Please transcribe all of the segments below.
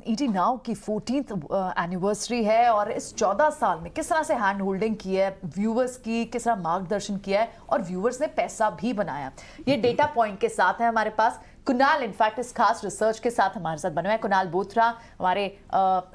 ET now की 14th anniversary है और इस 14 साल में किस तरह से हैंड होल्डिंग की है व्यूवर्स की, किस तरह मार्गदर्शन किया है और व्यूवर्स ने पैसा भी बनाया। ये डेटा पॉइंट के साथ है हमारे पास कुणाल, इनफैक्ट इस खास रिसर्च के साथ हमारे साथ बने हुए हैं। कुणाल बोथरा हमारे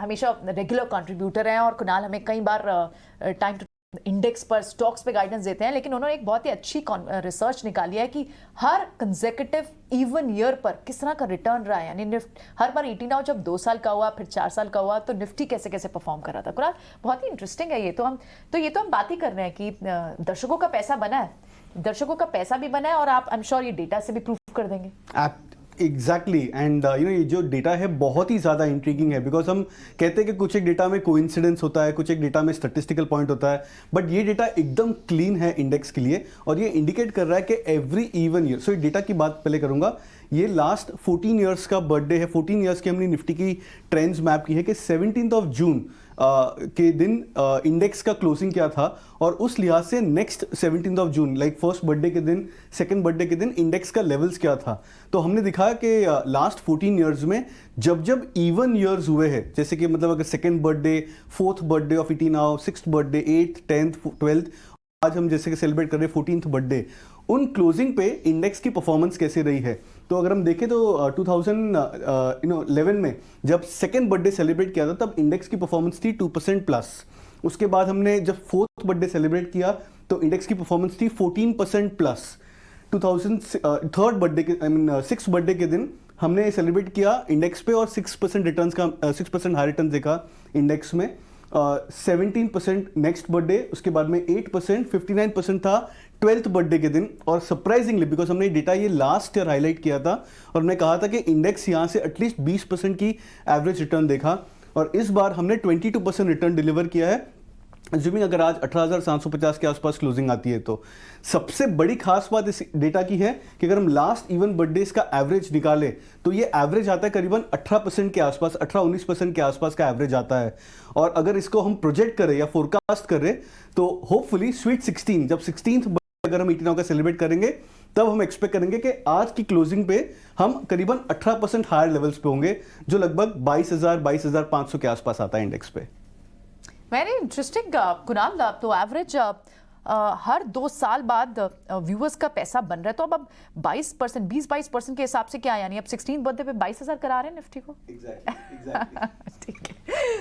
हमेशा रेगुलर कंट्रीब्यूटर हैं और कुणाल हमें कई बार टाइम टू इंडेक्स पर स्टॉक्स पे गाइडेंस देते हैं, लेकिन उन्होंने एक बहुत ही अच्छी रिसर्च निकाली है कि हर कंसेक्यूटिव इवन ईयर पर किस तरह का रिटर्न रहा है। यानी हर बार 18 नाउ जब 2 साल का हुआ, फिर 4 साल का हुआ, तो निफ्टी कैसे कैसे परफॉर्म कर रहा था। कुणाल, बहुत ही इंटरेस्टिंग है ये। तो हम बात ही कर रहे हैं कि दर्शकों का पैसा बना है, दर्शकों का पैसा भी बना है और आप आई एम श्योर ये डेटा से भी प्रूफ कर देंगे। एग्जैक्टली एंड ये जो डेटा है बहुत ही ज़्यादा इंट्रीगिंग है, बिकॉज हम कहते हैं कि कुछ एक डेटा में कोइंसिडेंस होता है, कुछ एक डेटा में स्टैटिस्टिकल पॉइंट होता है, बट ये डेटा एकदम क्लीन है इंडेक्स के लिए और ये इंडिकेट कर रहा है कि एवरी इवन ईयर। सो डेटा की बात पहले करूंगा। ये लास्ट 14 ईयर्स का बर्थडे है। 14 ईयर्स की हमने निफ्टी की ट्रेंड्स मैप की है कि 17 जून के दिन इंडेक्स का क्लोजिंग क्या था और उस लिहाज से नेक्स्ट 17 जून लाइक फर्स्ट बर्थडे के दिन, सेकंड बर्थडे के दिन इंडेक्स का लेवल्स क्या था। तो हमने दिखाया कि लास्ट 14 ईयर्स में जब जब इवन ईयर्स हुए हैं, जैसे कि मतलब अगर second birthday, fourth birthday of ET now, sixth birthday, 8th, 10th, 12th, आज हम जैसे कि सेलिब्रेट कर रहे हैं 14th बर्थडे, उन क्लोजिंग पे इंडेक्स की परफॉर्मेंस कैसे रही है। तो अगर हम देखें तो 2011 में जब सेकेंड बर्थडे सेलिब्रेट किया था तब इंडेक्स की परफॉर्मेंस थी 2% प्लस। उसके बाद हमने जब फोर्थ बर्थडे सेलिब्रेट किया तो इंडेक्स की परफॉर्मेंस थी 14% प्लस। 2003 बर्थडे के सिक्स बर्थडे के दिन हमने सेलिब्रेट किया इंडेक्स पे और 6% रिटर्न्स का 6% हाई रिटर्न देखा इंडेक्स में। 17% नेक्स्ट बर्थडे, उसके बाद में 8%, 59% था 12th बर्थडे के दिन। और सरप्राइजिंगली बिकॉज हमने डेटा ये लास्ट ईयर हाईलाइट किया था और मैं कहा था कि इंडेक्स यहाँ से एटलीस्ट 20% की एवरेज रिटर्न देखा और इस बार हमने 22% रिटर्न डिलीवर किया है, अज्यूमिंग अगर आज 18,750 के आसपास क्लोजिंग आती है। तो सबसे बड़ी खास बात इस डेटा की है कि अगर हम लास्ट इवन बर्थडेज का एवरेज निकाले तो ये एवरेज आता है करीबन 18% के आसपास, 18-19% के आसपास का एवरेज आता है। और अगर इसको हम प्रोजेक्ट करें या फोरकास्ट करें तो होपफुली स्वीट 16 जब 16th बर्थडे अगर हम ईटी नाउ का सेलिब्रेट करेंगे तब हम एक्सपेक्ट करेंगे कि आज की क्लोजिंग पे हम करीबन 18% हायर लेवल्स पे होंगे, जो लगभग 22,500 के आसपास आता है इंडेक्स पे। Very interesting Kunal. तो एवरेज हर 2 साल बाद व्यूअर्स का पैसा बन रहा है, तो अब 22%, 20-22% के हिसाब से क्या, यानी अब 16 बर्थडे पे 22,000 करा रहे हैं निफ्टी को। Exactly. ठीक है,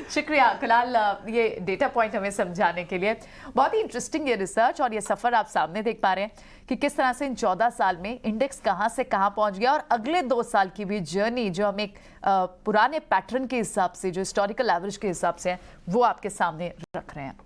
शुक्रिया कुणाल ये डेटा पॉइंट हमें समझाने के लिए। बहुत ही इंटरेस्टिंग ये रिसर्च और ये सफर आप सामने देख पा रहे हैं कि किस तरह से इन 14 साल में इंडेक्स कहां से कहां पहुंच गया और अगले 2 साल की भी जर्नी जो हम एक पुराने पैटर्न के हिसाब से, जो हिस्टोरिकल एवरेज के हिसाब से है, वो आपके सामने रख रहे हैं।